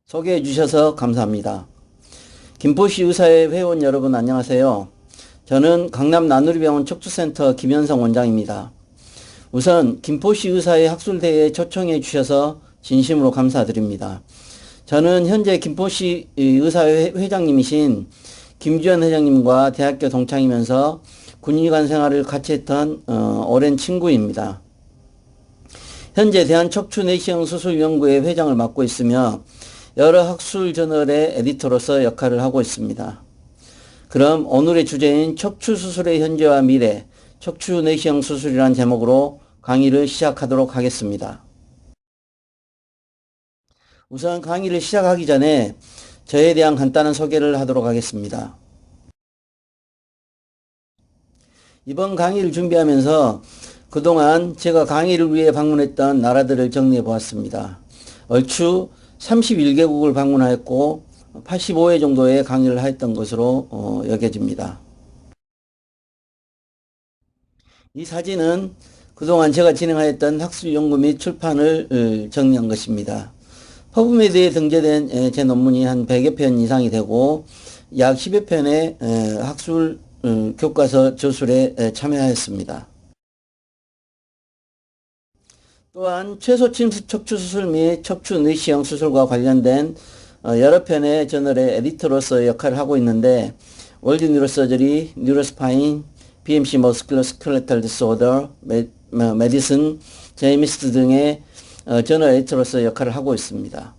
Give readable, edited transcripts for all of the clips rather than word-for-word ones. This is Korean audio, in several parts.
소개해 주셔서 감사합니다. 김포시 의사회 회원 여러분 안녕하세요. 저는 강남 나누리병원 척추센터 김현성 원장입니다. 우선 김포시 의사회 학술대회에 초청해 주셔서 진심으로 감사드립니다. 저는 현재 김포시 의사회 회장님이신 김주현 회장님과 대학교 동창이면서 군의관 생활을 같이 했던 오랜 친구입니다. 현재 대한척추내시경수술연구회 회장을 맡고 있으며 여러 학술 저널의 에디터로서 역할을 하고 있습니다. 그럼 오늘의 주제인 척추수술의 현재와 미래, 척추내시경 수술이라는 제목으로 강의를 시작하도록 하겠습니다. 우선 강의를 시작하기 전에 저에 대한 간단한 소개를 하도록 하겠습니다. 이번 강의를 준비하면서 그동안 제가 강의를 위해 방문했던 나라들을 정리해 보았습니다. 얼추 31개국을 방문하였고 85회 정도의 강의를 하였던 것으로 여겨집니다. 이 사진은 그동안 제가 진행하였던 학술 연구 및 출판을 정리한 것입니다. 퍼브메드에 등재된 제 논문이 한 100여 편 이상이 되고 약 10여 편의 학술 교과서 저술에 참여하였습니다. 또한 최소침수 척추수술 및 척추내시경 수술과 관련된 여러 편의 저널의 에디터로서 역할을 하고 있는데 월드 뉴로서저리, 뉴로스파인, BMC 머스큘러스켈레탈 디스오더, 메디슨, 제이미스트 등의 저널 에디터로서 역할을 하고 있습니다.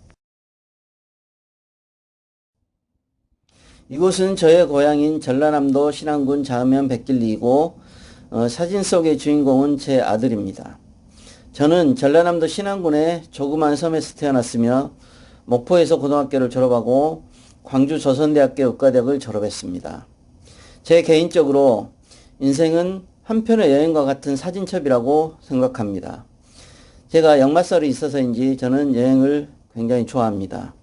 이곳은 저의 고향인 전라남도 신안군 자음면 백길리이고 사진 속의 주인공은 제 아들입니다. 저는 전라남도 신안군의 조그만 섬에서 태어났으며 목포에서 고등학교를 졸업하고 광주 조선대학교 의과대학을 졸업했습니다. 제 개인적으로 인생은 한편의 여행과 같은 사진첩이라고 생각합니다. 제가 역마살이 있어서인지 저는 여행을 굉장히 좋아합니다.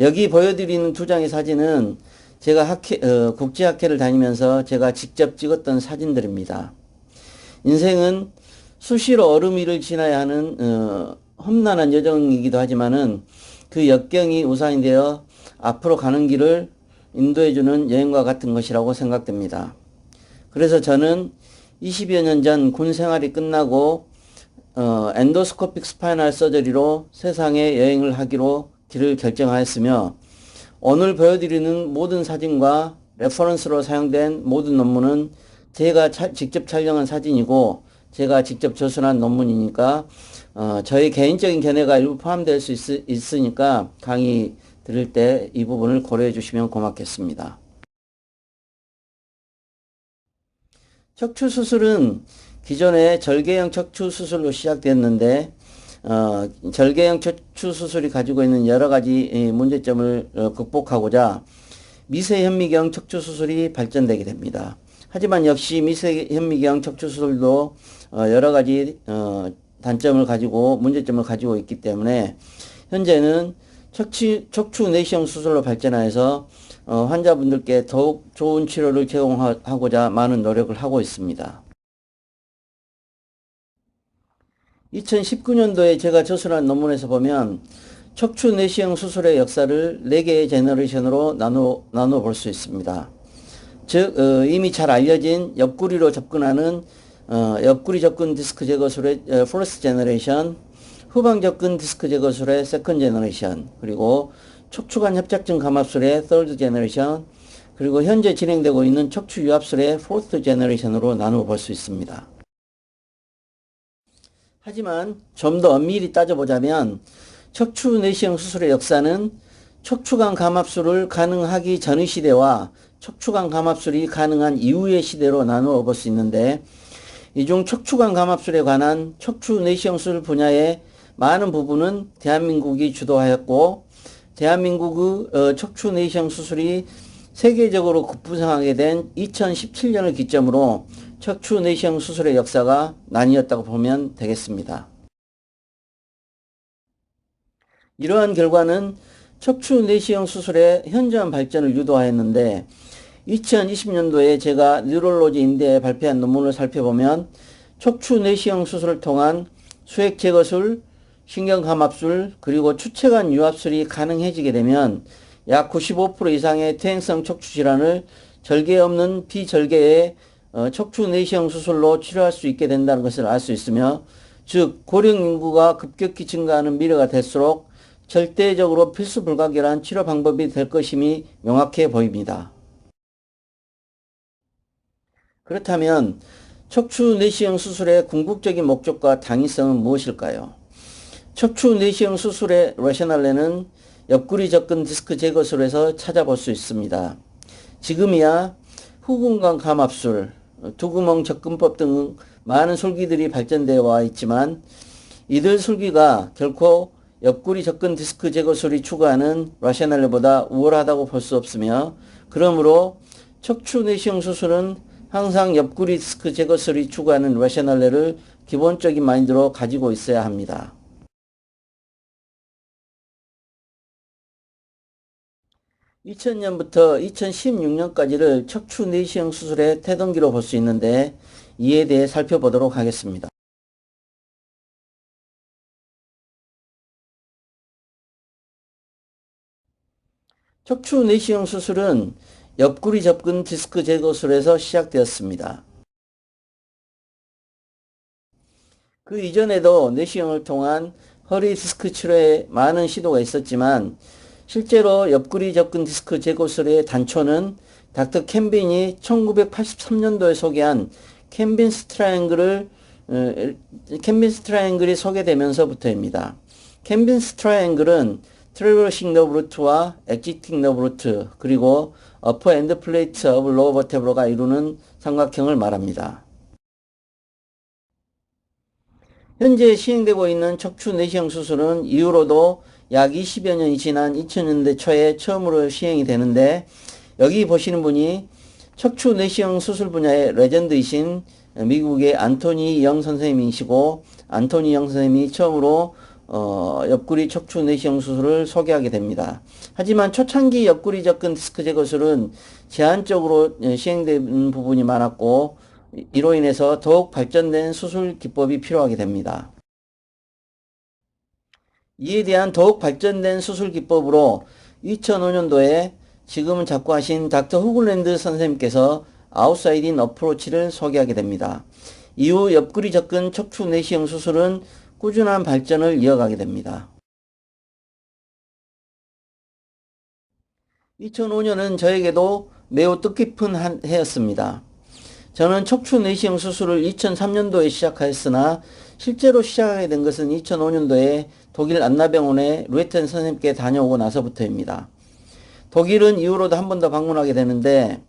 여기 보여드리는 두 장의 사진은 제가 국제학회를 다니면서 제가 직접 찍었던 사진들입니다. 인생은 수시로 얼음 위를 지나야 하는 험난한 여정이기도 하지만은 그 역경이 우산이 되어 앞으로 가는 길을 인도해주는 여행과 같은 것이라고 생각됩니다. 그래서 저는 20여 년 전 군 생활이 끝나고 엔도스코픽 스파이널 서저리로 세상에 여행을 하기로 길을 결정하였으며 오늘 보여드리는 모든 사진과 레퍼런스로 사용된 모든 논문은 제가 직접 촬영한 사진이고 제가 직접 저술한 논문이니까 저의 개인적인 견해가 일부 포함될 수 있으니까 강의 들을 때 이 부분을 고려해 주시면 고맙겠습니다. 척추수술은 기존의 절개형 척추수술로 시작됐는데 절개형 척추수술이 가지고 있는 여러 가지 문제점을 극복하고자 미세현미경 척추수술이 발전되게 됩니다. 하지만 역시 미세현미경 척추수술도 여러 가지 단점을 가지고 문제점을 가지고 있기 때문에 현재는 척추내시경 수술로 발전하여서 환자분들께 더욱 좋은 치료를 제공하고자 많은 노력을 하고 있습니다. 2019년도에 제가 저술한 논문에서 보면 척추내시경 수술의 역사를 4개의 제너레이션으로 나누어 볼 수 있습니다. 즉 이미 잘 알려진 옆구리로 접근하는 옆구리 접근 디스크 제거술의 first generation, 후방 접근 디스크 제거술의 second generation, 그리고 척추관 협착증 감압술의 third generation, 그리고 현재 진행되고 있는 척추 유압술의 fourth generation으로 나누어 볼 수 있습니다. 하지만 좀 더 엄밀히 따져보자면 척추내시경 수술의 역사는 척추관 감압술을 가능하기 전의 시대와 척추관 감압술이 가능한 이후의 시대로 나누어 볼 수 있는데 이 중 척추관 감압술에 관한 척추내시경 수술 분야의 많은 부분은 대한민국이 주도하였고 대한민국의 척추내시경 수술이 세계적으로 급부상하게 된 2017년을 기점으로 척추내시경 수술의 역사가 나뉘었다고 보면 되겠습니다. 이러한 결과는 척추내시경 수술의 현저한 발전을 유도하였는데 2020년도에 제가 뉴럴로지 인대에 발표한 논문을 살펴보면 척추내시경 수술을 통한 수액 제거술, 신경감압술 그리고 추체관 유압술이 가능해지게 되면 약 95% 이상의 퇴행성 척추 질환을 절개 없는 비절개의 척추 내시경 수술로 치료할 수 있게 된다는 것을 알 수 있으며, 즉 고령 인구가 급격히 증가하는 미래가 될수록 절대적으로 필수 불가결한 치료 방법이 될 것임이 명확해 보입니다. 그렇다면 척추 내시경 수술의 궁극적인 목적과 당위성은 무엇일까요? 척추 내시경 수술의 러셔널레는 옆구리 접근 디스크 제거술에서 찾아볼 수 있습니다. 지금이야 후궁관 감압술, 두구멍 접근법 등 많은 술기들이 발전되어 와 있지만 이들 술기가 결코 옆구리 접근 디스크 제거술이 추구하는 러셔널레보다 우월하다고 볼 수 없으며, 그러므로 척추 내시경 수술은 항상 옆구리 디스크 제거술이 추구하는 러셔널레를 기본적인 마인드로 가지고 있어야 합니다. 2000년부터 2016년까지를 척추 내시경 수술의 태동기로 볼 수 있는데, 이에 대해 살펴보도록 하겠습니다. 척추 내시경 수술은 옆구리 접근 디스크 제거술에서 시작되었습니다. 그 이전에도 내시경을 통한 허리 디스크 치료에 많은 시도가 있었지만, 실제로 옆구리 접근 디스크 제거술의 단초는 닥터 캠빈이 1983년도에 소개한 캠빈스 트라이앵글이 소개되면서부터입니다. 캠빈스 트라이앵글은 트래버싱 너브 루트와 엑지팅 너브 루트 그리고 어퍼 엔드 플레이트 오브 로어 버테브로가 이루는 삼각형을 말합니다. 현재 시행되고 있는 척추 내시경 수술은 이후로도 약 20여 년이 지난 2000년대 초에 처음으로 시행이 되는데, 여기 보시는 분이 척추 내시경 수술 분야의 레전드이신 미국의 안토니 영 선생님이시고, 안토니 영 선생님이 처음으로 옆구리 척추 내시경 수술을 소개하게 됩니다. 하지만 초창기 옆구리 접근 디스크 제거술은 제한적으로 시행된 부분이 많았고, 이로 인해서 더욱 발전된 수술 기법이 필요하게 됩니다. 이에 대한 더욱 발전된 수술 기법으로 2005년도에 지금은 자꾸 하신 닥터 후글랜드 선생님께서 아웃사이드 인 어프로치를 소개하게 됩니다. 이후 옆구리 접근 척추 내시경 수술은 꾸준한 발전을 이어가게 됩니다. 2005년은 저에게도 매우 뜻깊은 해였습니다. 저는 척추 내시경 수술을 2003년도에 시작하였으나 실제로 시작하게 된 것은 2005년도에 독일 안나병원의 루에텐 선생님께 다녀오고 나서부터입니다. 독일은 이후로도 한 번 더 방문하게 되는데,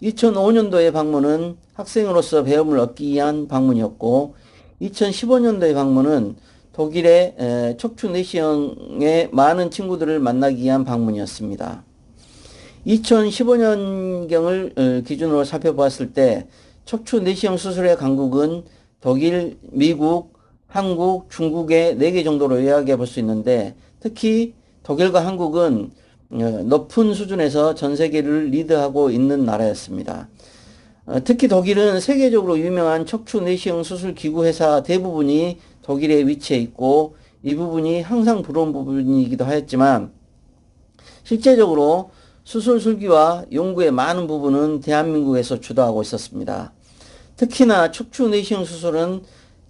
2005년도의 방문은 학생으로서 배움을 얻기 위한 방문이었고, 2015년도의 방문은 독일의 척추 내시경의 많은 친구들을 만나기 위한 방문이었습니다. 2015년경을 기준으로 살펴보았을 때 척추 내시경 수술의 강국은 독일, 미국, 한국, 중국의 4개 정도로 요약해 볼 수 있는데, 특히 독일과 한국은 높은 수준에서 전 세계를 리드하고 있는 나라였습니다. 특히 독일은 세계적으로 유명한 척추 내시경 수술 기구 회사 대부분이 독일에 위치해 있고, 이 부분이 항상 부러운 부분이기도 하였지만 실제적으로 수술 설계와 연구의 많은 부분은 대한민국에서 주도하고 있었습니다. 특히나 척추 내시경 수술은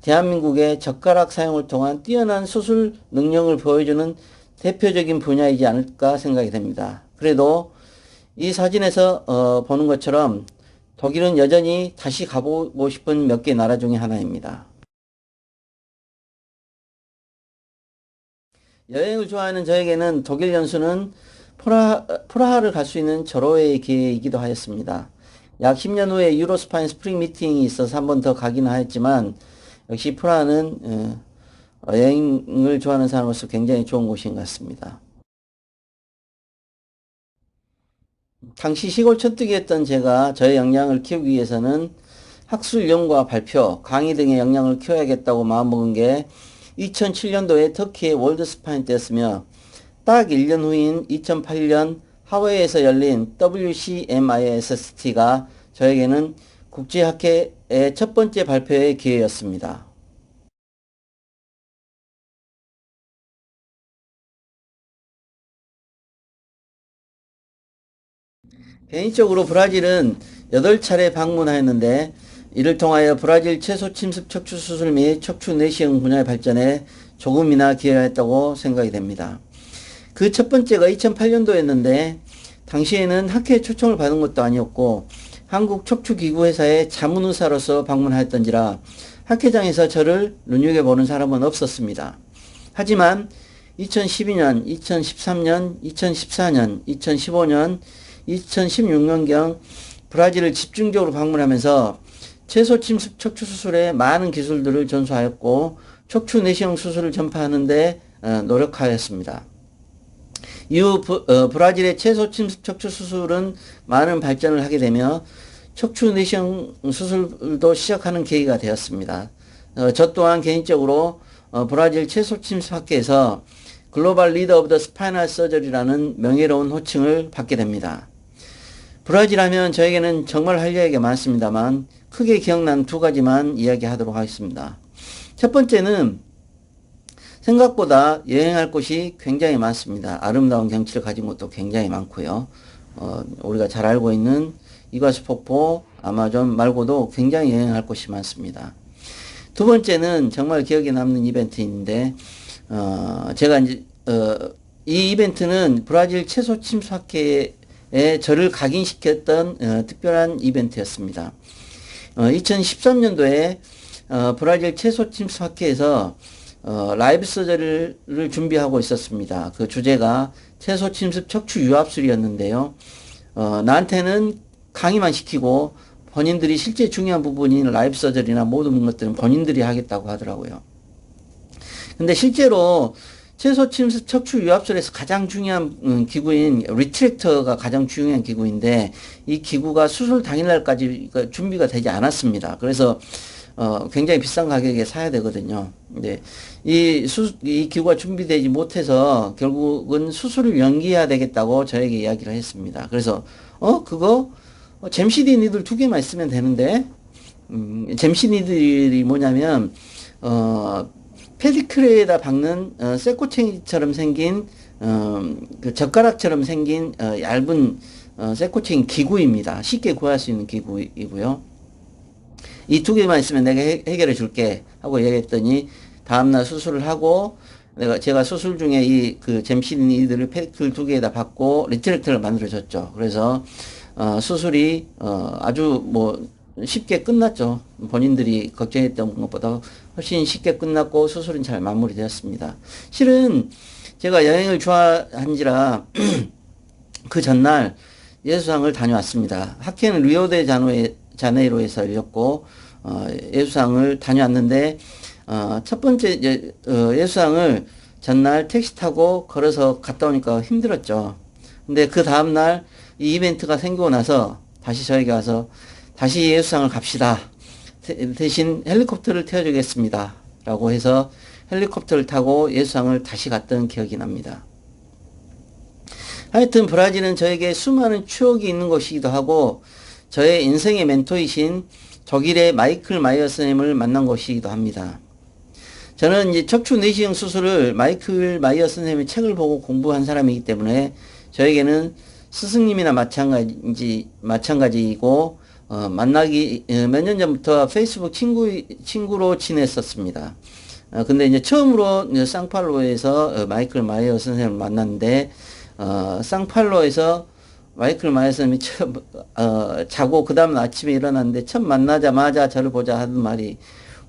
대한민국의 젓가락 사용을 통한 뛰어난 수술 능력을 보여주는 대표적인 분야이지 않을까 생각이 됩니다. 그래도 이 사진에서 보는 것처럼 독일은 여전히 다시 가보고 싶은 몇 개 나라 중에 하나입니다. 여행을 좋아하는 저에게는 독일 연수는 프라하를 갈 수 있는 절호의 기회이기도 하였습니다. 약 10년 후에 유로스파인 스프링 미팅이 있어서 한 번 더 가긴 하였지만, 역시 프라하는 여행을 좋아하는 사람으로서 굉장히 좋은 곳인 것 같습니다. 당시 시골 촌뜨기였던 제가 저의 역량을 키우기 위해서는 학술 연구와 발표, 강의 등의 역량을 키워야겠다고 마음먹은 게 2007년도에 터키의 월드 스파인 때였으며, 딱 1년 후인 2008년 하와이에서 열린 WCMISST가 저에게는 국제학회의 첫 번째 발표의 기회였습니다. 개인적으로 브라질은 8차례 방문하였는데 이를 통하여 브라질 채소 침습 척추 수술 및 척추 내시경 분야의 발전에 조금이나 기여했다고 생각이 됩니다. 그 첫 번째가 2008년도였는데 당시에는 학회에 초청을 받은 것도 아니었고 한국 척추기구회사의 자문의사로서 방문하였던지라 학회장에서 저를 눈여겨보는 사람은 없었습니다. 하지만 2012년, 2013년, 2014년, 2015년, 2016년경 브라질을 집중적으로 방문하면서 채소 침습 척추 수술의 많은 기술들을 전수하였고 척추 내시경 수술을 전파하는 데 노력하였습니다. 이후 브라질의 채소 침습 척추 수술은 많은 발전을 하게 되며 척추 내시경 수술도 시작하는 계기가 되었습니다. 저 또한 개인적으로 브라질 채소 침습 학회에서 글로벌 리더 오브 더 스파이널 서저리라는 명예로운 호칭을 받게 됩니다. 브라질 하면 저에게는 정말 할 이야기가 많습니다만 크게 기억난 두 가지만 이야기하도록 하겠습니다. 첫 번째는 생각보다 여행할 곳이 굉장히 많습니다. 아름다운 경치를 가진 곳도 굉장히 많고요. 우리가 잘 알고 있는 이과수 폭포, 아마존 말고도 굉장히 여행할 곳이 많습니다. 두 번째는 정말 기억에 남는 이벤트인데 제가 이제 이 이벤트는 브라질 채소 침수학회에 저를 각인시켰던 특별한 이벤트였습니다. 2013년도에 브라질 채소 침수학회에서 라이브 서저리를 준비하고 있었습니다. 그 주제가 채소 침습 척추 유압술이었는데요. 나한테는 강의만 시키고 본인들이 실제 중요한 부분인 라이브 서저리나 모든 것들은 본인들이 하겠다고 하더라고요. 근데 실제로 채소 침습 척추 유압술에서 가장 중요한 기구인 리트랙터가 가장 중요한 기구인데 이 기구가 수술 당일날까지 준비가 되지 않았습니다. 그래서 굉장히 비싼 가격에 사야 되거든요. 근데 이 기구가 준비되지 못해서 결국은 수술을 연기해야 되겠다고 저에게 이야기를 했습니다. 그래서 그거 잼시디 니들 2개만 있으면 되는데 잼시디 니들이 뭐냐면 페디크레에다 박는 쇠꼬챙이처럼 생긴 그 젓가락처럼 생긴 얇은 쇠꼬챙이 기구입니다. 쉽게 구할 수 있는 기구이고요. 이 2개만 있으면 내가 해결해 줄게 하고 얘기했더니 다음날 수술을 하고 제가 수술 중에 이 그 잼시니들을 페디클 2개에다 받고 리트랙터를 만들어 줬죠. 그래서 수술이 아주 뭐 쉽게 끝났죠. 본인들이 걱정했던 것보다 훨씬 쉽게 끝났고 수술은 잘 마무리되었습니다. 실은 제가 여행을 좋아한지라 그 전날 예수상을 다녀왔습니다. 학회는 리오데자네이로에서 열렸고 예수상을 다녀왔는데 첫 번째 예수상을 전날 택시 타고 걸어서 갔다 오니까 힘들었죠. 근데 그 다음날 이 이벤트가 생기고 나서 다시 저에게 와서 다시 예수상을 갑시다. 대신 헬리콥터를 태워주겠습니다. 라고 해서 헬리콥터를 타고 예수상을 다시 갔던 기억이 납니다. 하여튼 브라질은 저에게 수많은 추억이 있는 곳이기도 하고 저의 인생의 멘토이신 독일의 마이클 마이어 선생님을 만난 곳이기도 합니다. 저는 이제 척추 내시경 수술을 마이클 마이어 선생님의 책을 보고 공부한 사람이기 때문에 저에게는 스승님이나 마찬가지이고 만나기 몇 년 전부터 페이스북 친구로 지냈었습니다. 근데 이제 처음으로 상팔로에서 마이클 마이어 선생님을 만났는데 상팔로에서 마이클 마이어 선생님이 자고 그 다음 아침에 일어났는데 처음 만나자마자 저를 보자 하는 말이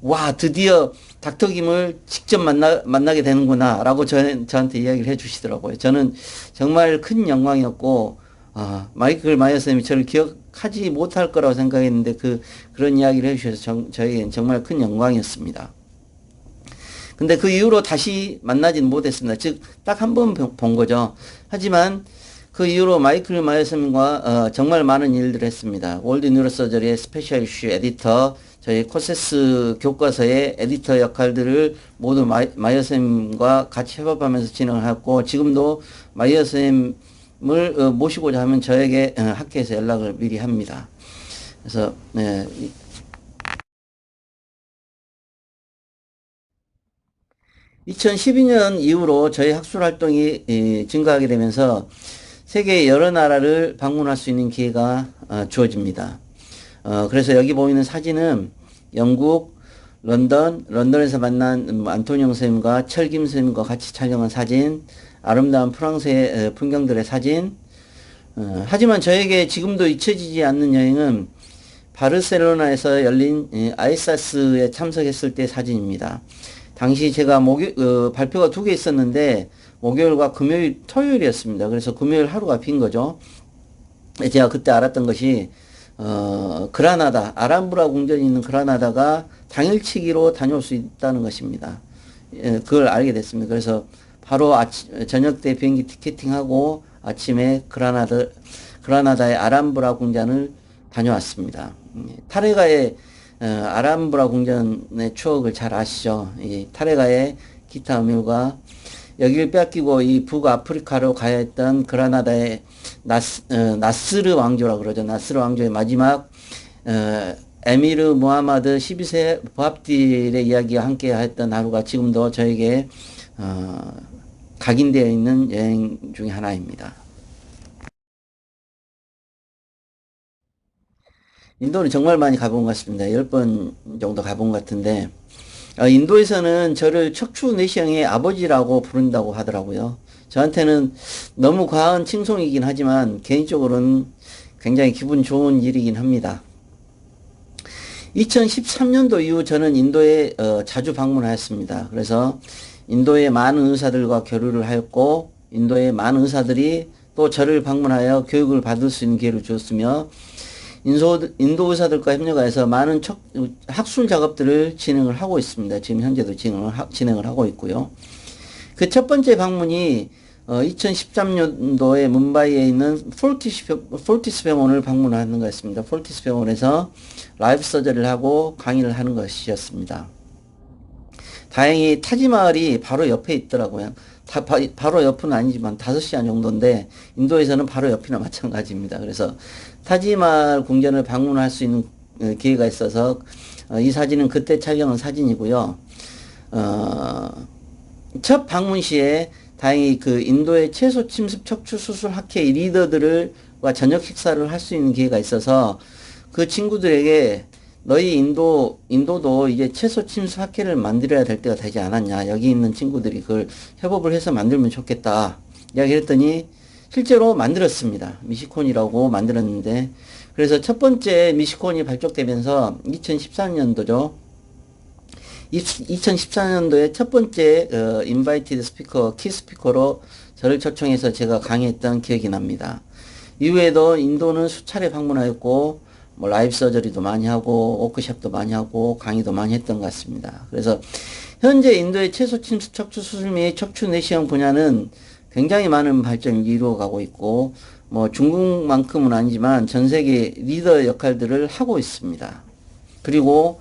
와 드디어 닥터 김을 직접 만나게 되는구나 라고 저한테 이야기를 해 주시더라고요. 저는 정말 큰 영광이었고 마이클 마이어 선생님이 저를 기억하지 못할 거라고 생각했는데 그런 이야기를 해 주셔서 저에게는 정말 큰 영광이었습니다. 근데 그 이후로 다시 만나지는 못했습니다. 즉 딱 한 번 본 거죠. 하지만 그 이후로 마이클 마이어 선생님과 정말 많은 일들을 했습니다. 월드 뉴로서저리의 스페셜 이슈 에디터, 저희 코세스 교과서의 에디터 역할들을 모두 마이어 선생님과 같이 협업하면서 진행을 했고 지금도 마이어 선생님을 모시고자 하면 저에게 학교에서 연락을 미리 합니다. 그래서 2012년 이후로 저희 학술 활동이 증가하게 되면서 세계 여러 나라를 방문할 수 있는 기회가 주어집니다. 그래서 여기 보이는 사진은 영국, 런던에서 만난 안토니옹 선생님과 철김 선생님과 같이 촬영한 사진, 아름다운 프랑스의 풍경들의 사진. 하지만 저에게 지금도 잊혀지지 않는 여행은 바르셀로나에서 열린 아이사스에 참석했을 때 사진입니다. 당시 제가 발표가 2개 있었는데 목요일과 금요일, 토요일이었습니다. 그래서 금요일 하루가 빈 거죠. 제가 그때 알았던 것이 그라나다, 아람브라 궁전이 있는 그라나다가 당일치기로 다녀올 수 있다는 것입니다. 그걸 알게 됐습니다. 그래서 바로 저녁 때 비행기 티켓팅하고 아침에 그라나다의 아람브라 궁전을 다녀왔습니다. 타레가의 아람브라 궁전의 추억을 잘 아시죠? 이 타레가의 기타 음율과 여기를 빼앗기고 이 북아프리카로 가야 했던 그라나다의 나스르 왕조라 그러죠. 나스르 왕조의 마지막 에미르 무하마드 12세 보압딜의 이야기와 함께 했던 하루가 지금도 저에게 각인되어 있는 여행 중에 하나입니다. 인도는 정말 많이 가본 것 같습니다. 10번 정도 가본 것 같은데 인도에서는 저를 척추 내시경의 아버지라고 부른다고 하더라고요. 저한테는 너무 과한 칭송이긴 하지만 개인적으로는 굉장히 기분 좋은 일이긴 합니다. 2013년도 이후 저는 인도에 자주 방문하였습니다. 그래서 인도의 많은 의사들과 교류를 하였고 인도의 많은 의사들이 또 저를 방문하여 교육을 받을 수 있는 기회를 주었으며 인도 의사들과 협력하여서 많은 학술 작업들을 진행을 하고 있습니다. 지금 현재도 진행을 하고 있고요. 그 첫 번째 방문이 2013년도에 뭄바이에 있는 폴티스 병원을 방문하는 것이었습니다. 폴티스 병원에서 라이브 서저리를 하고 강의를 하는 것이었습니다. 다행히 타지마을이 바로 옆에 있더라고요. 바로 옆은 아니지만 5시간 정도인데 인도에서는 바로 옆이나 마찬가지입니다. 그래서 타지마을 궁전을 방문할 수 있는 기회가 있어서 이 사진은 그때 촬영한 사진이고요. 첫 방문 시에 다행히 그 인도의 채소 침습 척추 수술 학회 리더들과 저녁 식사를 할 수 있는 기회가 있어서 그 친구들에게 너희 인도도 이제 채소 침습 학회를 만들어야 될 때가 되지 않았냐. 여기 있는 친구들이 그걸 협업을 해서 만들면 좋겠다. 이야기했더니 실제로 만들었습니다. 미시콘이라고 만들었는데 그래서 첫 번째 미시콘이 발족되면서 2014년도죠. 2014년도에 첫 번째 인바이티드 스피커, 키 스피커로 저를 초청해서 제가 강의했던 기억이 납니다. 이후에도 인도는 수차례 방문하였고 뭐 라이브 서저리도 많이 하고 워크숍도 많이 하고 강의도 많이 했던 것 같습니다. 그래서 현재 인도의 채소 침습 척추 수술 및 척추 내시경 분야는 굉장히 많은 발전을 이루어가고 있고 뭐 중국만큼은 아니지만 전 세계 리더 역할들을 하고 있습니다. 그리고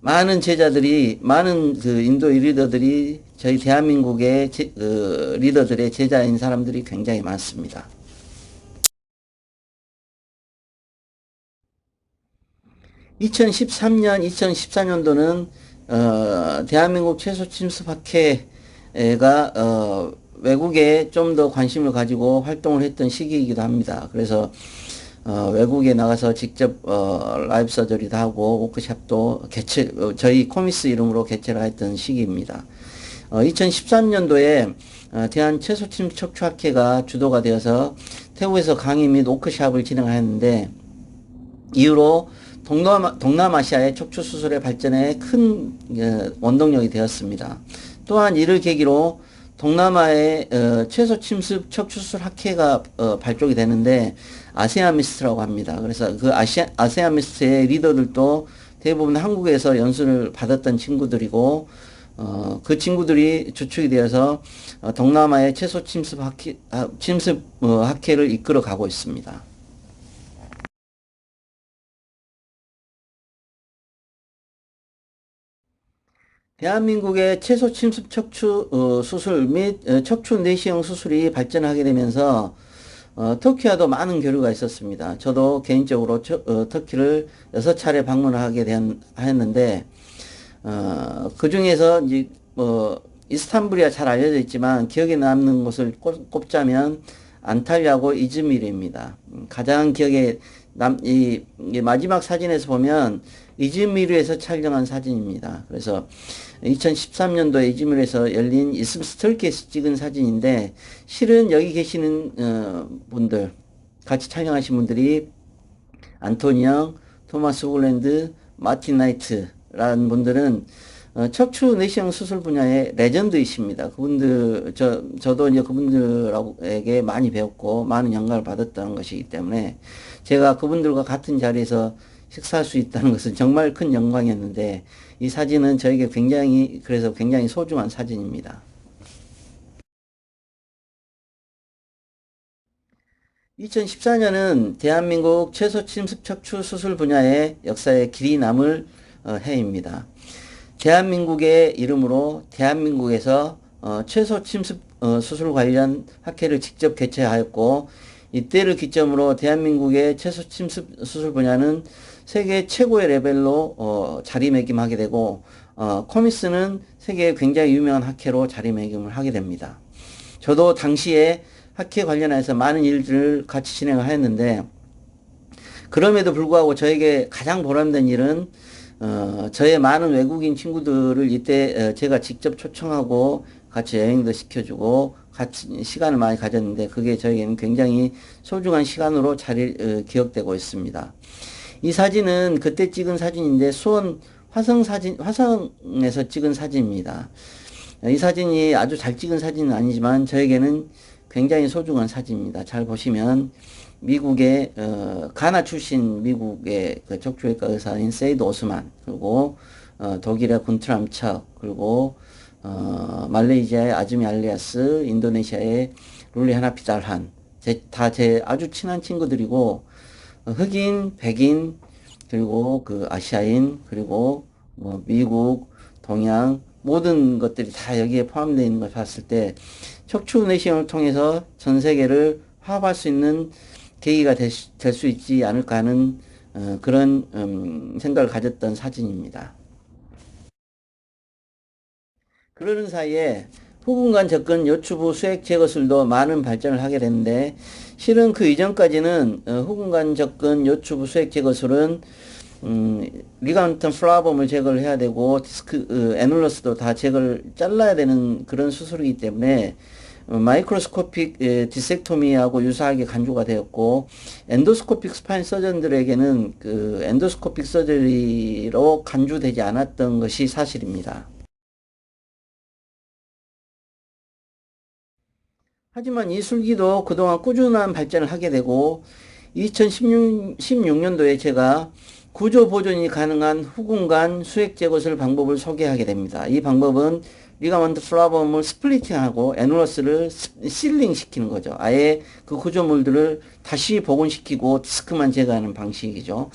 많은 그 인도의 리더들이 저희 대한민국의 리더들의 제자인 사람들이 굉장히 많습니다. 2013년, 2014년도는 대한민국 채소 침습 학회가 외국에 좀 더 관심을 가지고 활동을 했던 시기이기도 합니다. 그래서 외국에 나가서 직접 라이브 서저리도 하고 워크숍도 저희 코미스 이름으로 개최를 했던 시기입니다. 2013년도에 대한 채소 침습 척추 학회가 주도가 되어서 태국에서 강의 및 워크숍을 진행하였는데 이후로 동남아시아의 척추 수술의 발전에 큰 원동력이 되었습니다. 또한 이를 계기로 동남아의 채소 침습 척추 수술 학회가 발족이 되는데 아세아미스트라고 합니다. 그래서 그 아세아미스트의 리더들도 대부분 한국에서 연수를 받았던 친구들이고 그 친구들이 주축이 되어서 동남아의 채소 침습 학회를 이끌어 가고 있습니다. 대한민국의 채소 침습 척추 수술 및 척추 내시경 수술이 발전하게 되면서 터키와도 많은 교류가 있었습니다. 저도 개인적으로 터키를 6차례 방문하게 하였는데 그 중에서 이제 이스탄불이야 잘 알려져 있지만 기억에 남는 곳을 꼽자면 안탈리아고 이즈미르입니다. 가장 기억에 이 마지막 사진에서 보면 이즈미르에서 촬영한 사진입니다. 그래서 2013년도에 이즈미르에서 열린 이스미스 터키에서 찍은 사진인데, 실은 여기 계시는 분들, 같이 촬영하신 분들이 안토니영, 토마스 호글랜드, 마틴 나이트라는 분들은 척추 내시경 수술 분야의 레전드이십니다. 그분들, 저도 이제 그분들에게 많이 배웠고 많은 영감을 받았다는 것이기 때문에 제가 그분들과 같은 자리에서 식사할 수 있다는 것은 정말 큰 영광이었는데, 이 사진은 저에게 그래서 굉장히 소중한 사진입니다. 2014년은 대한민국 최소 침습 척추 수술 분야의 역사에 길이 남을 해입니다. 대한민국의 이름으로 대한민국에서 최소 침습 수술 관련 학회를 직접 개최하였고, 이때를 기점으로 대한민국의 최소 침습 수술 분야는 세계 최고의 레벨로 자리매김하게 되고, 코미스는 세계에 굉장히 유명한 학회로 자리매김을 하게 됩니다. 저도 당시에 학회 관련해서 많은 일들을 같이 진행을 하였는데, 그럼에도 불구하고 저에게 가장 보람된 일은 저의 많은 외국인 친구들을 이때 제가 직접 초청하고 같이 여행도 시켜주고 같이 시간을 많이 가졌는데, 그게 저에게는 굉장히 소중한 시간으로 기억되고 있습니다. 이 사진은 그때 찍은 사진인데 수원 화성에서 찍은 사진입니다. 이 사진이 아주 잘 찍은 사진은 아니지만 저에게는 굉장히 소중한 사진입니다. 잘 보시면 미국의 가나 출신 미국의 그 척추외과 의사인 세이드 오스만, 그리고 독일의 군트람척, 그리고 말레이시아의 아즈미 알리아스, 인도네시아의 룰리 하나피달한, 다 제 아주 친한 친구들이고, 흑인, 백인, 그리고 그 아시아인, 그리고 뭐 미국, 동양 모든 것들이 다 여기에 포함되어 있는 걸 봤을 때 척추 내시경을 통해서 전 세계를 화합할 수 있는 계기가 될 수 있지 않을까 하는 그런 생각을 가졌던 사진입니다. 그러는 사이에 후분간 접근 요추부 수액 제거술도 많은 발전을 하게 됐는데, 실은 그 이전까지는 후분간 접근 요추부 수액 제거술은 리가먼트 플라범을 제거를 해야 되고 디스크 애눌러스도 다 잘라야 되는 그런 수술이기 때문에 마이크로스코픽 디섹토미하고 유사하게 간주가 되었고, 엔도스코픽 스파인 서전들에게는 그 엔도스코픽 서저리로 간주되지 않았던 것이 사실입니다. 하지만 이 술기도 그동안 꾸준한 발전을 하게 되고, 2016년도에 제가 구조 보존이 가능한 후궁간 수액 제거술 방법을 소개하게 됩니다. 이 방법은 리가먼트 플라범을 스플리팅하고 애누러스를 실링 시키는 거죠. 아예 그 구조물들을 다시 복원시키고 디스크만 제거하는 방식이죠.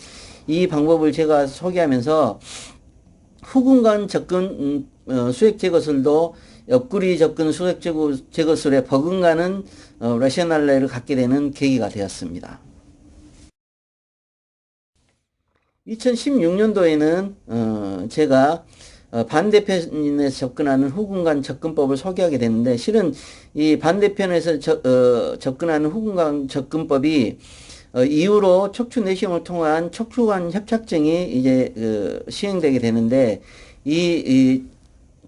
이 방법을 제가 소개하면서 후궁간 접근 수액 제거술도 옆구리 접근 수액 제거술에 버금가는 러셔널레를 갖게 되는 계기가 되었습니다. 2016년도에는 제가 반대편에서 접근하는 후궁간 접근법을 소개하게 됐는데, 실은 이 반대편에서 접근하는 후궁간 접근법이 이후로 척추 내시경을 통한 척추관 협착증이 이제 시행되게 되는데, 이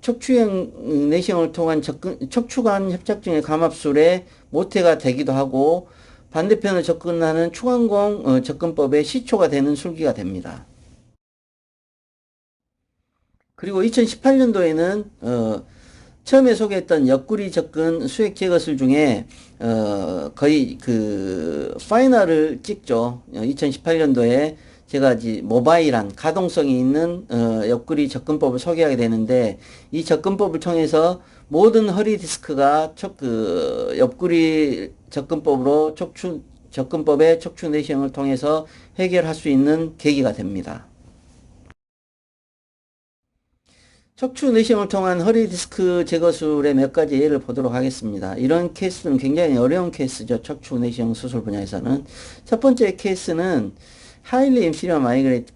척추형 내시경을 통한 척추관 협착증의 감압술의 모태가 되기도 하고, 반대편을 접근하는 추간공 접근법의 시초가 되는 술기가 됩니다. 그리고 2018년도에는 처음에 소개했던 옆구리 접근 수액 제거술 중에 거의 그 파이널을 찍죠. 2018년도에 제가 이제 모바일한 가동성이 있는 옆구리 접근법을 소개하게 되는데, 이 접근법을 통해서 모든 허리 디스크가 옆구리 접근법으로 접근법의 척추 내시경을 통해서 해결할 수 있는 계기가 됩니다. 척추 내시경을 통한 허리 디스크 제거술의 몇 가지 예를 보도록 하겠습니다. 이런 케이스는 굉장히 어려운 케이스죠. 척추 내시경 수술 분야에서는. 첫 번째 케이스는 highly inferior migrate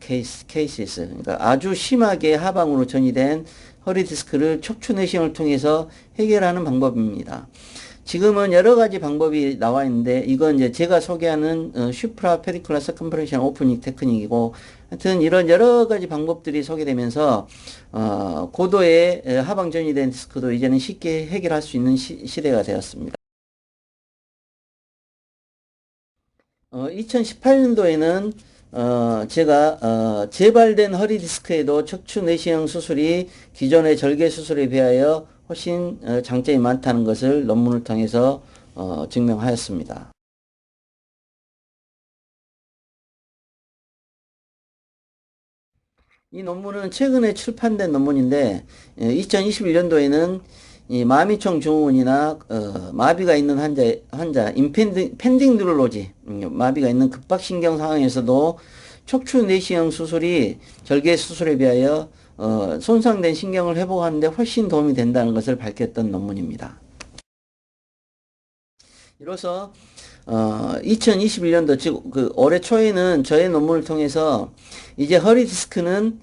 cases, 그러니까 아주 심하게 하방으로 전이된 허리 디스크를 척추 내시경을 통해서 해결하는 방법입니다. 지금은 여러 가지 방법이 나와 있는데 이건 이제 제가 소개하는 슈프라 페디쿨라 서컴프레션 오프닝 테크닉이고, 하여튼 이런 여러 가지 방법들이 소개되면서 고도의 하방 전이된 디스크도 이제는 쉽게 해결할 수 있는 시대가 되었습니다. 2018년도에는 제가 재발된 허리 디스크에도 척추 내시경 수술이 기존의 절개 수술에 비하여 훨씬 장점이 많다는 것을 논문을 통해서 증명하였습니다. 이 논문은 최근에 출판된 논문인데 2021년도에는 이 마미총 증후군이나 마비가 있는 환자 임펜딩 뉴럴로지, 마비가 있는 급박신경 상황에서도 척추 내시경 수술이 절개 수술에 비하여 손상된 신경을 회복하는 데 훨씬 도움이 된다는 것을 밝혔던 논문입니다. 이로써 2021년도 즉 올해 초에는 저의 논문을 통해서 이제 허리 디스크는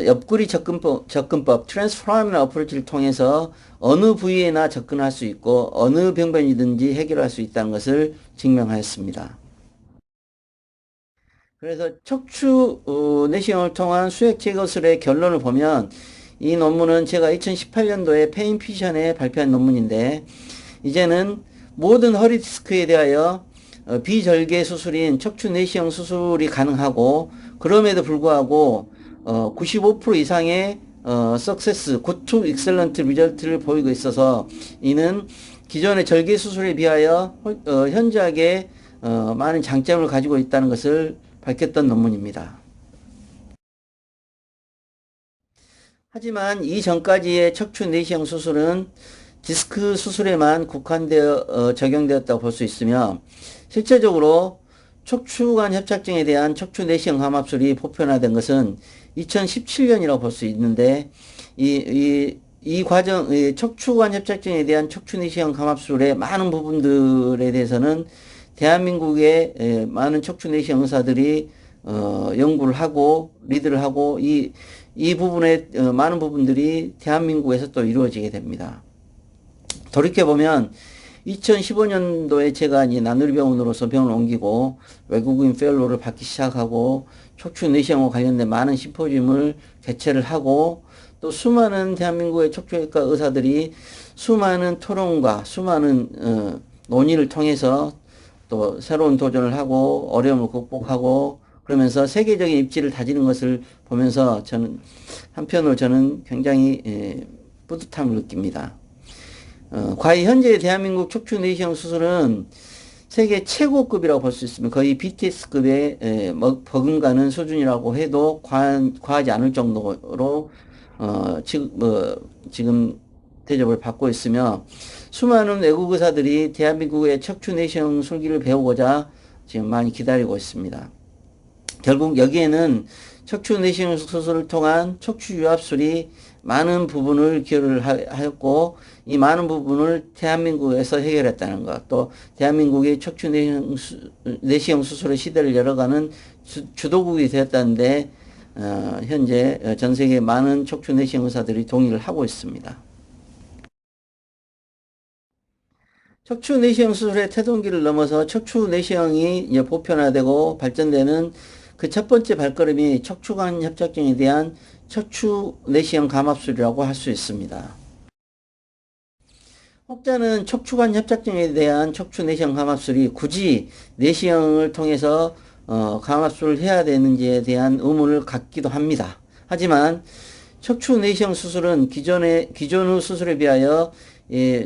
옆구리 접근법 트랜스포라미널 어프로치를 통해서 어느 부위에나 접근할 수 있고 어느 병변이든지 해결할 수 있다는 것을 증명하였습니다. 그래서 척추 내시경을 통한 수액 제거술의 결론을 보면 이 논문은 제가 2018년도에 페인 피션에 발표한 논문인데, 이제는 모든 허리 디스크에 대하여 비절개 수술인 척추 내시경 수술이 가능하고, 그럼에도 불구하고 95% 이상의 석세스, 굿투 익셀런트 리절트를 보이고 있어서 이는 기존의 절개 수술에 비하여 현저하게 많은 장점을 가지고 있다는 것을 밝혔던 논문입니다. 하지만 이전까지의 척추 내시경 수술은 디스크 수술에만 국한되어 적용되었다고 볼 수 있으며, 실제적으로 척추관 협착증에 대한 척추 내시경 감압술이 보편화된 것은 2017년이라고 볼 수 있는데, 이 과정, 척추관 협착증에 대한 척추 내시경 감압술의 많은 부분들에 대해서는 대한민국의 많은 척추 내시경 의사들이 연구를 하고 리드를 하고 이 부분의 많은 부분들이 대한민국에서 또 이루어지게 됩니다. 돌이켜보면 2015년도에 제가 이 나누리병원으로서 병원을 옮기고 외국인 펠로를 받기 시작하고 척추 내시경과 관련된 많은 심포지움을 개최를 하고, 또 수많은 대한민국의 척추외과 의사들이 수많은 토론과 수많은 논의를 통해서 또 새로운 도전을 하고 어려움을 극복하고 그러면서 세계적인 입지를 다지는 것을 보면서 한편으로 저는 굉장히 뿌듯함을 느낍니다. 과연 현재 대한민국 척추 내시경 수술은 세계 최고급이라고 볼 수 있으면 거의 BTS급의 버금가는 수준이라고 해도 과하지 않을 정도로 지금 대접을 받고 있으며, 수많은 외국 의사들이 대한민국의 척추 내시경 술기를 배우고자 지금 많이 기다리고 있습니다. 결국 여기에는 척추 내시경 수술을 통한 척추 유압술이 많은 부분을 기여를 하였고, 이 많은 부분을 대한민국에서 해결했다는 것, 또 대한민국이 척추 내시경 수술의 시대를 열어가는 주도국이 되었다는데 현재 전 세계 많은 척추 내시경 의사들이 동의를 하고 있습니다. 척추 내시경 수술의 태동기를 넘어서 척추 내시경이 이제 보편화되고 발전되는 그 첫 번째 발걸음이 척추관 협착증에 대한 척추 내시경 감압술이라고 할 수 있습니다. 혹자는 척추관 협착증에 대한 척추 내시경 감압술이 굳이 내시경을 통해서 감압술을 해야 되는지에 대한 의문을 갖기도 합니다. 하지만 척추 내시경 수술은 기존의 수술에 비하여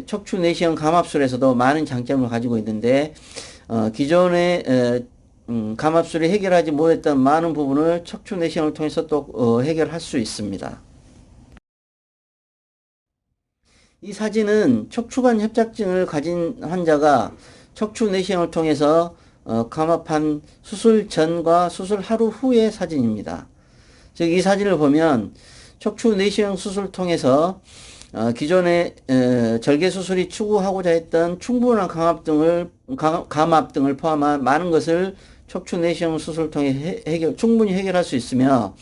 척추 내시경 감압술에서도 많은 장점을 가지고 있는데, 기존의 감압술이 해결하지 못했던 많은 부분을 척추 내시경을 통해서 또 해결할 수 있습니다. 이 사진은 척추관 협착증을 가진 환자가 척추 내시경을 통해서 감압한 수술 전과 수술 하루 후의 사진입니다. 즉 이 사진을 보면 척추 내시경 수술을 통해서 기존의 절개 수술이 추구하고자 했던 충분한 감압 등을 포함한 많은 것을 척추 내시경 수술을 통해 충분히 해결할 수 있으며,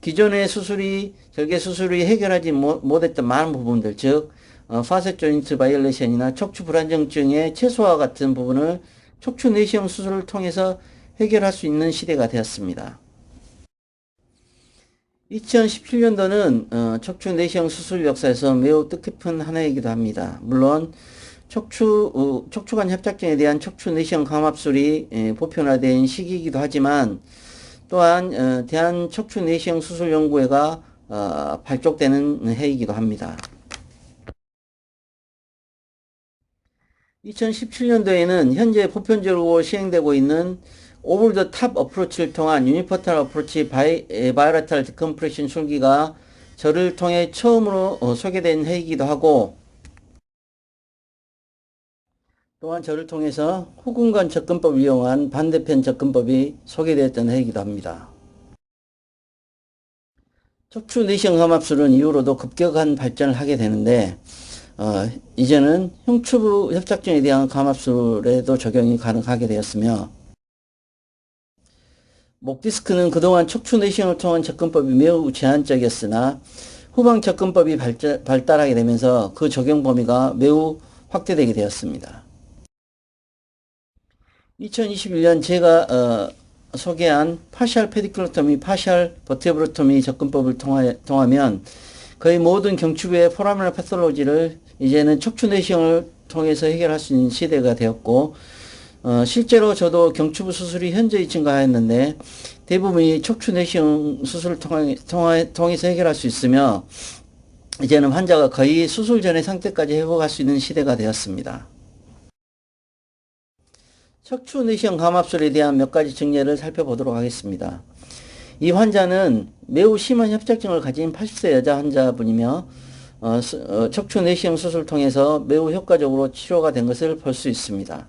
기존의 절개 수술이 해결하지 못했던 많은 부분들, 즉 파셋 조인트 바이올레이션이나 척추 불안정증의 최소화 같은 부분을 척추 내시경 수술을 통해서 해결할 수 있는 시대가 되었습니다. 2017년도는 척추 내시경 수술 역사에서 매우 뜻깊은 한 해이기도 합니다. 물론 척추관 협착증에 대한 척추 내시경 감압술이 보편화된 시기이기도 하지만 또한 대한 척추 내시경 수술 연구회가 발족되는 해이기도 합니다. 2017년도에는 현재 보편적으로 시행되고 있는 오버 더 탑 어프로치를 통한 유니퍼탈 어프로치 바이라탈 디컴프레션 술기가 저를 통해 처음으로 소개된 해이기도 하고, 또한 저를 통해서 후근관 접근법을 이용한 반대편 접근법이 소개되었던 해이기도 합니다. 척추 내시경 감압술은 이후로도 급격한 발전을 하게 되는데 이제는 흉추부 협착증에 대한 감압술에도 적용이 가능하게 되었으며, 목 디스크는 그동안 척추 내시경을 통한 접근법이 매우 제한적이었으나 후방 접근법이 발달하게 되면서 그 적용 범위가 매우 확대되게 되었습니다. 2021년 제가 소개한 파셜 페디클로토미, 파셜 버테브로토미 접근법을 통하면 거의 모든 경추부의 포라미널 패솔로지를 이제는 척추 내시경을 통해서 해결할 수 있는 시대가 되었고, 실제로 저도 경추부 수술이 현저히 증가하였는데 대부분이 척추 내시경 수술을 통해서 해결할 수 있으며, 이제는 환자가 거의 수술 전의 상태까지 회복할 수 있는 시대가 되었습니다. 척추 내시경 감압술에 대한 몇 가지 증례를 살펴보도록 하겠습니다. 이 환자는 매우 심한 협착증을 가진 80세 여자 환자분이며 척추 내시경 수술을 통해서 매우 효과적으로 치료가 된 것을 볼 수 있습니다.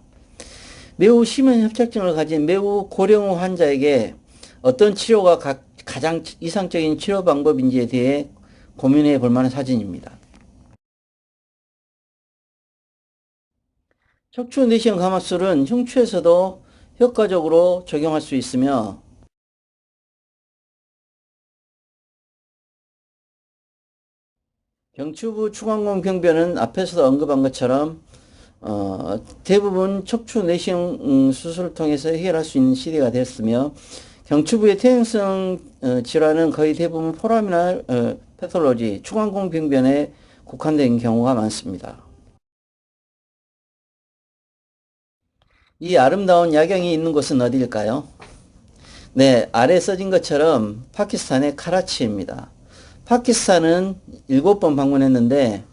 매우 심한 협착증을 가진 매우 고령의 환자에게 어떤 치료가 가장 이상적인 치료 방법인지에 대해 고민해 볼 만한 사진입니다. 척추 내시경 감압술은 흉추에서도 효과적으로 적용할 수 있으며, 경추부 추간공 병변은 앞에서도 언급한 것처럼 대부분 척추 내시경 수술을 통해서 해결할 수 있는 시대가 되었으며, 경추부의 퇴행성 질환은 거의 대부분 포라미널 패솔로지, 추간공 병변에 국한된 경우가 많습니다. 이 아름다운 야경이 있는 곳은 어디일까요? 네, 아래 써진 것처럼 파키스탄의 카라치입니다. 파키스탄은 7번 방문했는데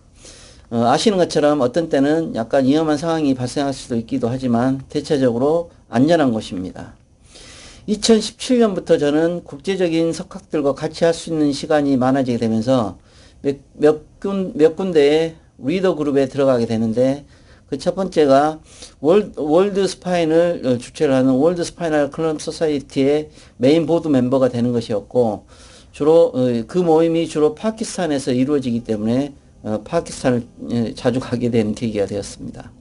아시는 것처럼 어떤 때는 약간 위험한 상황이 발생할 수도 있기도 하지만 대체적으로 안전한 곳입니다. 2017년부터 저는 국제적인 석학들과 같이 할 수 있는 시간이 많아지게 되면서 몇 군데의 리더 그룹에 들어가게 되는데, 그 첫 번째가 월드 스파인을 주최를 하는 월드 스파이널 클럽 소사이티의 메인 보드 멤버가 되는 것이었고, 주로 그 모임이 주로 파키스탄에서 이루어지기 때문에 파키스탄을 자주 가게 된 계기가 되었습니다.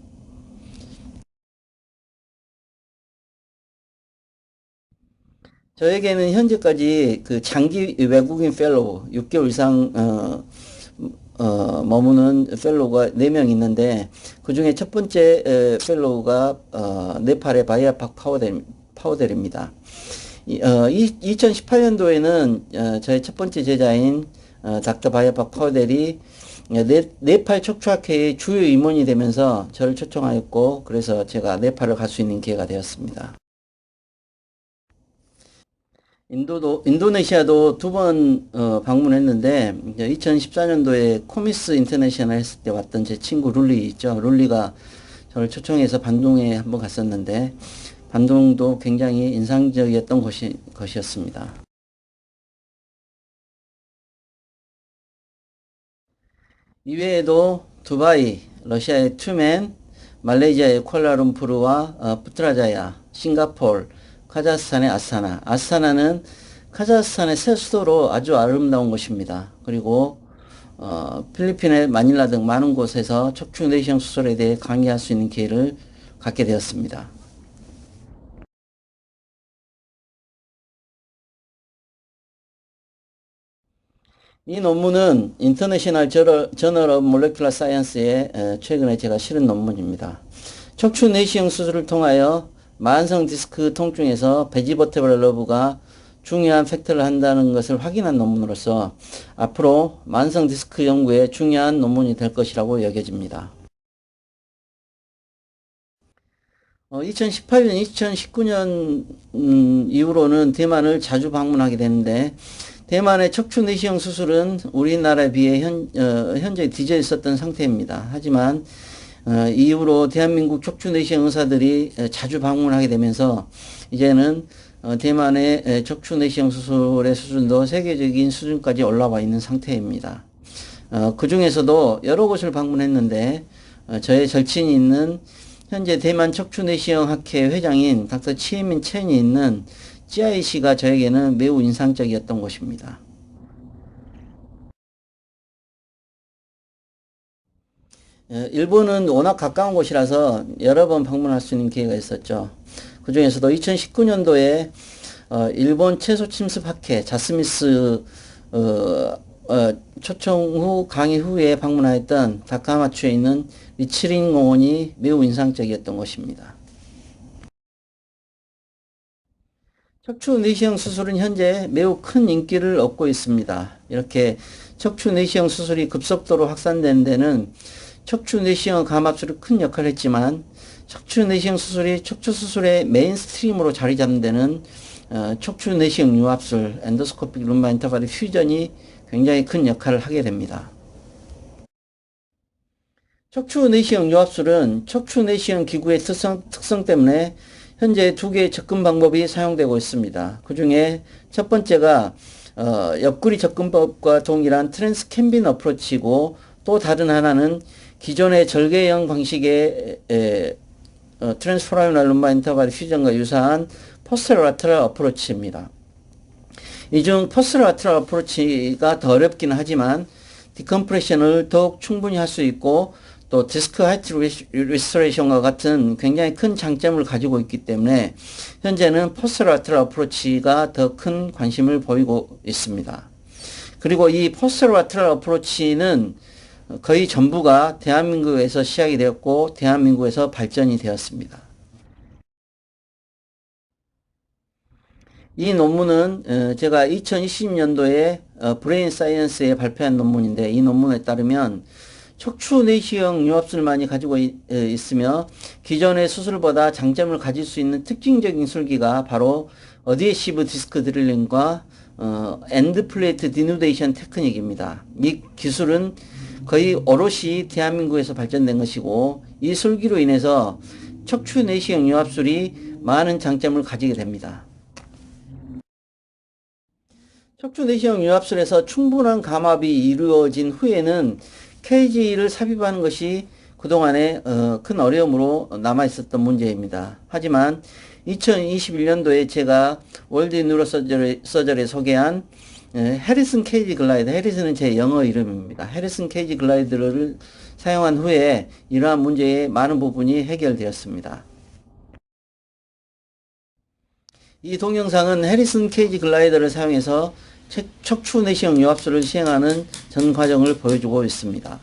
저에게는 현재까지 그 장기 외국인 펠로우 6개월 이상 머무는 펠로우가 4명 있는데, 그 중에 첫 번째 펠로우가 네팔의 바이아팍 파우델입니다. 2018년도에는 저의 첫 번째 제자인 닥터 바이아팍 파우델이 네팔 척추학회의 주요 임원이 되면서 저를 초청하였고, 그래서 제가 네팔을 갈 수 있는 기회가 되었습니다. 인도네시아도 2번 방문했는데, 2014년도에 코미스 인터내셔널 했을 때 왔던 제 친구 룰리 있죠. 룰리가 저를 초청해서 반동에 한번 갔었는데, 반동도 굉장히 인상적이었던 것이었습니다. 이외에도 두바이, 러시아의 튜멘, 말레이시아의 쿠알라룸푸르와 푸트라자야, 싱가포르, 카자흐스탄의 아스타나. 아스타나는 카자흐스탄의 새 수도로 아주 아름다운 곳입니다. 그리고 필리핀의 마닐라 등 많은 곳에서 척추 내시경 수술에 대해 강의할 수 있는 기회를 갖게 되었습니다. 이 논문은 인터내셔널 저널 오브 몰레큘러 사이언스에 최근에 제가 실은 논문입니다. 척추 내시경 수술을 통하여 만성 디스크 통증에서 베지버테브럴 러브가 중요한 팩터를 한다는 것을 확인한 논문으로서 앞으로 만성 디스크 연구에 중요한 논문이 될 것이라고 여겨집니다. 2018년, 2019년 이후로는 대만을 자주 방문하게 되는데 대만의 척추 내시경 수술은 우리나라에 비해 현재 뒤져 있었던 상태입니다. 하지만 이후로 대한민국 척추 내시경 의사들이 자주 방문하게 되면서 이제는 대만의 척추 내시경 수술의 수준도 세계적인 수준까지 올라와 있는 상태입니다. 그 중에서도 여러 곳을 방문했는데 저의 절친이 있는 현재 대만 척추 내시경 학회 회장인 닥터 치에민 첸이 있는 GIC가 저에게는 매우 인상적이었던 곳입니다. 일본은 워낙 가까운 곳이라서 여러 번 방문할 수 있는 기회가 있었죠. 그 중에서도 2019년도에 일본 채소 침습 학회 자스미스 초청 후 강의 후에 방문하였던 다카마추에 있는 리츠린 공원이 매우 인상적이었던 것입니다. 척추 내시경 수술은 현재 매우 큰 인기를 얻고 있습니다. 이렇게 척추 내시경 수술이 급속도로 확산되는 데는 척추 내시경 감압술이 큰 역할을 했지만 척추 내시경 수술이 척추 수술의 메인스트림으로 자리 잡는 데는 척추 내시경 융합술, 엔도스코픽 룸바 인터벌 퓨전이 굉장히 큰 역할을 하게 됩니다. 척추 내시경 융합술은 척추 내시경 기구의 특성 때문에 현재 두 개의 접근 방법이 사용되고 있습니다. 그 중에 첫 번째가 옆구리 접근법과 동일한 트랜스캠빈 어프로치이고 또 다른 하나는 기존의 절개형 방식의 트랜스포라미널 룸바 인터벌 퓨전과 유사한 포스터라테럴 어프로치입니다. 이 중 포스터라테럴 어프로치가 더 어렵긴 하지만 디컴프레션을 더욱 충분히 할 수 있고 또 디스크 하이트 리스토레이션과 같은 굉장히 큰 장점을 가지고 있기 때문에 현재는 포스터라테럴 어프로치가 더 큰 관심을 보이고 있습니다. 그리고 이 포스터라테럴 어프로치는 거의 전부가 대한민국에서 시작이 되었고 대한민국에서 발전이 되었습니다. 이 논문은 제가 2020년도에 브레인 사이언스에 발표한 논문인데 이 논문에 따르면 척추 내시경 융합술만이 가지고 있으며 기존의 수술보다 장점을 가질 수 있는 특징적인 술기가 바로 어드헤시브 디스크 드릴링과 엔드 플레이트 디누데이션 테크닉입니다. 이 기술은 거의 오롯이 대한민국에서 발전된 것이고 이 술기로 인해서 척추 내시경 융합술이 많은 장점을 가지게 됩니다. 척추 내시경 융합술에서 충분한 감압이 이루어진 후에는 케이지를 삽입하는 것이 그동안에 큰 어려움으로 남아있었던 문제입니다. 하지만 2021년도에 제가 월드 뉴로서저리에 소개한 해리슨 케이지 글라이더, 해리슨은 제 영어 이름입니다. 해리슨 케이지 글라이더를 사용한 후에 이러한 문제의 많은 부분이 해결되었습니다. 이 동영상은 해리슨 케이지 글라이더를 사용해서 척추 내시경 융합술을 시행하는 전 과정을 보여주고 있습니다.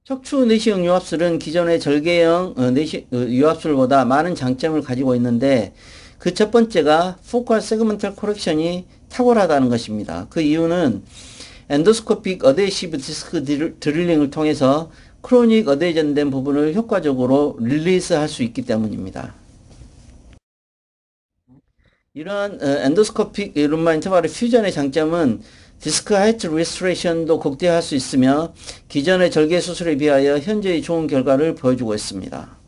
척추 내시경 융합술은 기존의 절개형 융합술보다 많은 장점을 가지고 있는데 그 첫 번째가 포컬 세그먼탈 코렉션이 탁월하다는 것입니다. 그 이유는 엔도스코픽 어드헤시브 디스크 드릴링을 통해서 크로닉 어드헤전된 부분을 효과적으로 릴리스 할 수 있기 때문입니다. 이러한 엔도스코픽 룸바 인터벌 퓨전의 장점은 디스크 하이트 리스토레이션도 극대화할 수 있으며 기존의 절개 수술에 비하여 현재의 좋은 결과를 보여주고 있습니다.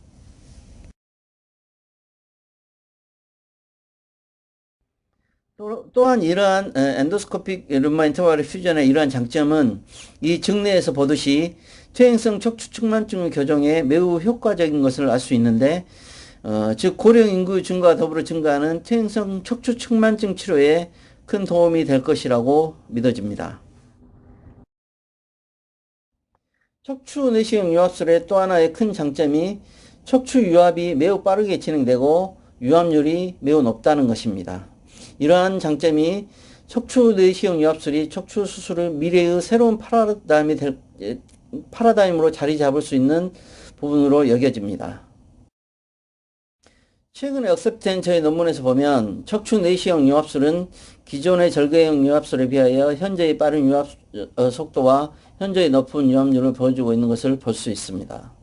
또한 이러한 엔도스코픽 룸바 인터벌 퓨전의 이러한 장점은 이 증내에서 보듯이 퇴행성 척추 측만증 교정에 매우 효과적인 것을 알 수 있는데 즉 고령 인구 증가와 더불어 증가하는 퇴행성 척추 측만증 치료에 큰 도움이 될 것이라고 믿어집니다. 척추 내시경 유압술의 또 하나의 큰 장점이 척추 유압이 매우 빠르게 진행되고 유압률이 매우 높다는 것입니다. 이러한 장점이 척추 내시경 유압술이 척추 수술을 미래의 새로운 파라다임으로 자리 잡을 수 있는 부분으로 여겨집니다. 최근에 억셉트된 저희 논문에서 보면 척추 내시경 유압술은 기존의 절개형 유압술에 비하여 현재의 빠른 유압 속도와 현재의 높은 유압률을 보여주고 있는 것을 볼 수 있습니다.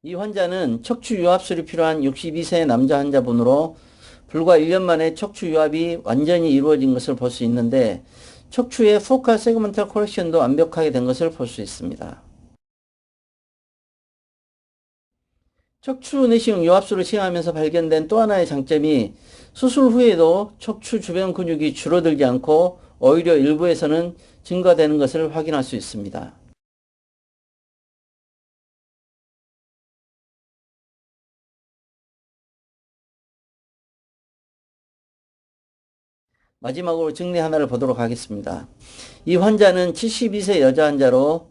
이 환자는 척추 유압술이 필요한 62세 남자 환자분으로 불과 1년 만에 척추 유압이 완전히 이루어진 것을 볼 수 있는데 척추의 포칼 세그먼탈 커렉션도 완벽하게 된 것을 볼 수 있습니다. 척추 내시경 유압술을 시행하면서 발견된 또 하나의 장점이 수술 후에도 척추 주변 근육이 줄어들지 않고 오히려 일부에서는 증가되는 것을 확인할 수 있습니다. 마지막으로 증례 하나를 보도록 하겠습니다. 이 환자는 72세 여자 환자로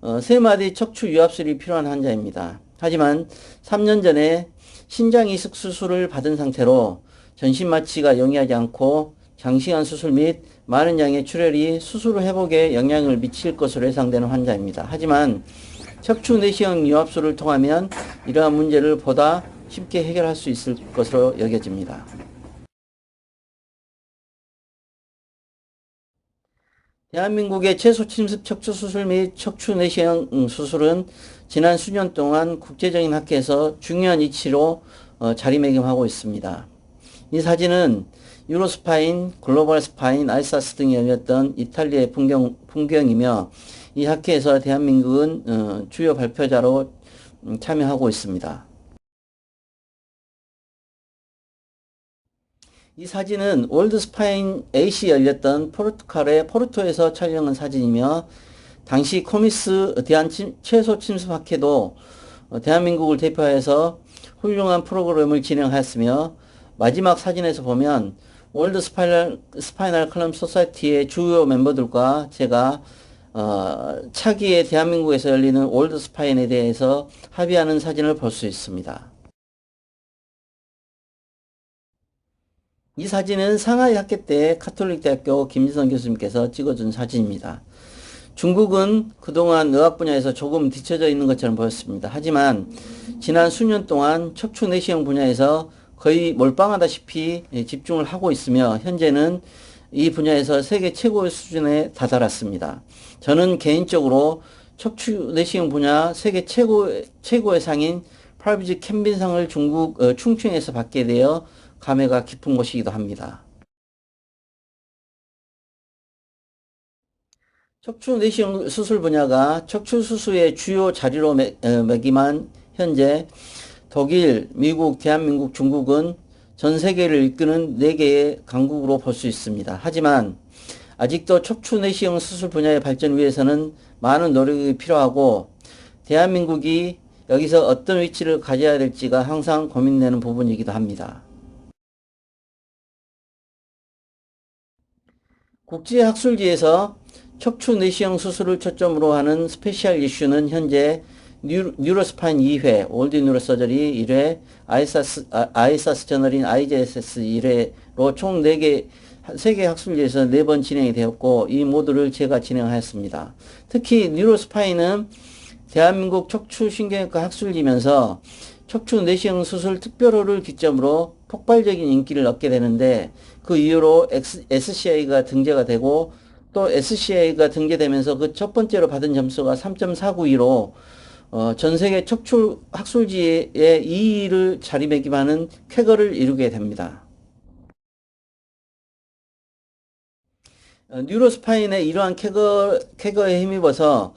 3마디 척추 유압술이 필요한 환자입니다. 하지만 3년 전에 신장 이식 수술을 받은 상태로 전신 마취가 용이하지 않고 장시간 수술 및 많은 양의 출혈이 수술 회복에 영향을 미칠 것으로 예상되는 환자입니다. 하지만 척추 내시경 유압술을 통하면 이러한 문제를 보다 쉽게 해결할 수 있을 것으로 여겨집니다. 대한민국의 최소 침습 척추 수술 및 척추 내시경 수술은 지난 수년 동안 국제적인 학회에서 중요한 이치로 자리매김하고 있습니다. 이 사진은 유로스파인, 글로벌 스파인, 아이사스 등이 열렸던 이탈리아의 풍경이며 이 학회에서 대한민국은 주요 발표자로 참여하고 있습니다. 이 사진은 월드 스파인 AC 열렸던 포르투갈의 포르토에서 촬영한 사진이며 당시 코미스 대한 최소 침습학회도 대한민국을 대표해서 훌륭한 프로그램을 진행하였으며 마지막 사진에서 보면 월드 스파이널 컬럼 소사이티의 주요 멤버들과 제가 차기에 대한민국에서 열리는 월드 스파인에 대해서 합의하는 사진을 볼 수 있습니다. 이 사진은 상하이 학회 때 카톨릭 대학교 김지선 교수님께서 찍어준 사진입니다. 중국은 그동안 의학 분야에서 조금 뒤처져 있는 것처럼 보였습니다. 하지만 지난 수년 동안 척추 내시경 분야에서 거의 몰빵하다시피 집중을 하고 있으며 현재는 이 분야에서 세계 최고의 수준에 다다랐습니다. 저는 개인적으로 척추 내시경 분야 세계 최고의 상인 프라비즈 캠빈상을 중국 충칭에서 받게 되어 감회가 깊은 곳이기도 합니다. 척추 내시경 수술 분야가 척추 수술의 주요 자리로 매김한 현재 독일, 미국, 대한민국, 중국은 전 세계를 이끄는 4개의 강국으로 볼 수 있습니다. 하지만 아직도 척추 내시경 수술 분야의 발전 위해서는 많은 노력이 필요하고 대한민국이 여기서 어떤 위치를 가져야 될지가 항상 고민되는 부분이기도 합니다. 국제학술지에서 척추 내시경 수술을 초점으로 하는 스페셜 이슈는 현재 뉴로스파인 2회, 월드 뉴로서저리 1회, 아이사스 저널인 IJSS 1회로 총 4개, 세계 학술지에서 4번 진행이 되었고 이 모두를 제가 진행하였습니다. 특히 뉴로스파인은 대한민국 척추신경외과 학술지면서 척추 내시경 수술 특별호를 기점으로 폭발적인 인기를 얻게 되는데 그 이후로 SCI가 등재가 되고 또 SCI가 등재되면서 그 첫 번째로 받은 점수가 3.492로 전 세계 척추 학술지의 2위를 자리매김하는 쾌거를 이루게 됩니다. 뉴로스파인의 이러한 쾌거에 힘입어서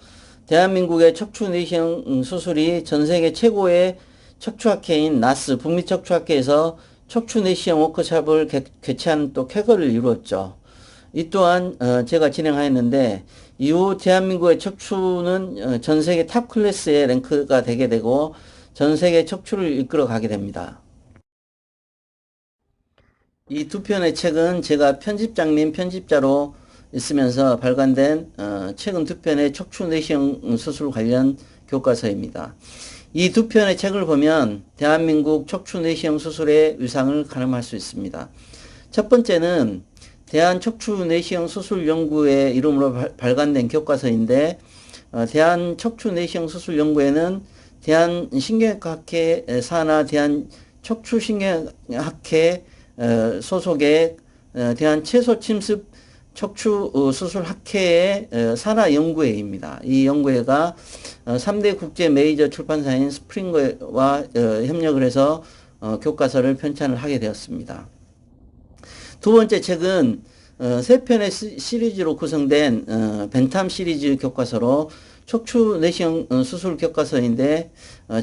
대한민국의 척추 내시경 수술이 전 세계 최고의 척추학회인 나스 북미 척추학회에서 척추 내시경 워크숍을 개최하는 또 쾌거를 이루었죠. 이 또한 제가 진행하였는데 이후 대한민국의 척추는 전 세계 탑 클래스의 랭크가 되게 되고 전 세계 척추를 이끌어 가게 됩니다. 이 두 편의 책은 제가 편집장 및 편집자로 있으면서 발간된 최근 두 편의 척추 내시경 수술 관련 교과서입니다. 이 두 편의 책을 보면 대한민국 척추 내시경 수술의 위상을 가늠할 수 있습니다. 첫 번째는 대한척추내시경 수술연구의 이름으로 발간된 교과서인데 대한척추내시경 수술연구에는 대한신경학회 산하 대한척추신경학회 소속의 대한체소침습 척추수술학회의 산하연구회입니다. 이 연구회가 3대 국제 메이저 출판사인 스프링거와 협력을 해서 교과서를 편찬을 하게 되었습니다. 두 번째 책은 세 편의 시리즈로 구성된 벤탐 시리즈 교과서로 척추 내시경 수술 교과서인데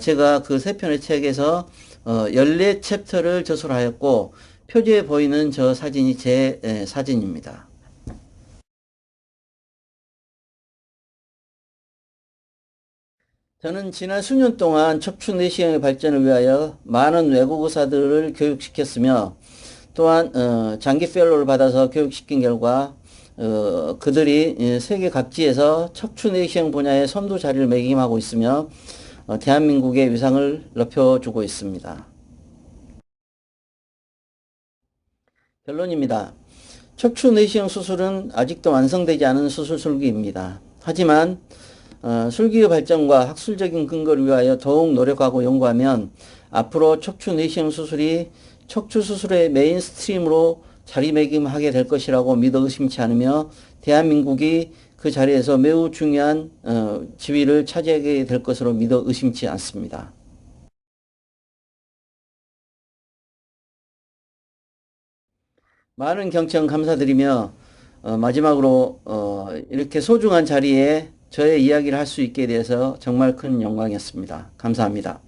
제가 그 세 편의 책에서 14챕터를 저술하였고 표지에 보이는 저 사진이 제 사진입니다. 저는 지난 수년 동안 척추 내시경의 발전을 위하여 많은 외국 의사들을 교육시켰으며 또한 장기 펠로를 받아서 교육시킨 결과 그들이 세계 각지에서 척추 내시경 분야의 선두 자리를 매김하고 있으며 대한민국의 위상을 높여주고 있습니다. 결론입니다. 척추 내시경 수술은 아직도 완성되지 않은 수술 술기입니다. 하지만 술기의 발전과 학술적인 근거를 위하여 더욱 노력하고 연구하면 앞으로 척추 내시경 수술이 척추 수술의 메인스트림으로 자리매김하게 될 것이라고 믿어 의심치 않으며 대한민국이 그 자리에서 매우 중요한 지위를 차지하게 될 것으로 믿어 의심치 않습니다. 많은 경청 감사드리며 마지막으로 이렇게 소중한 자리에 저의 이야기를 할 수 있게 돼서 정말 큰 영광이었습니다. 감사합니다.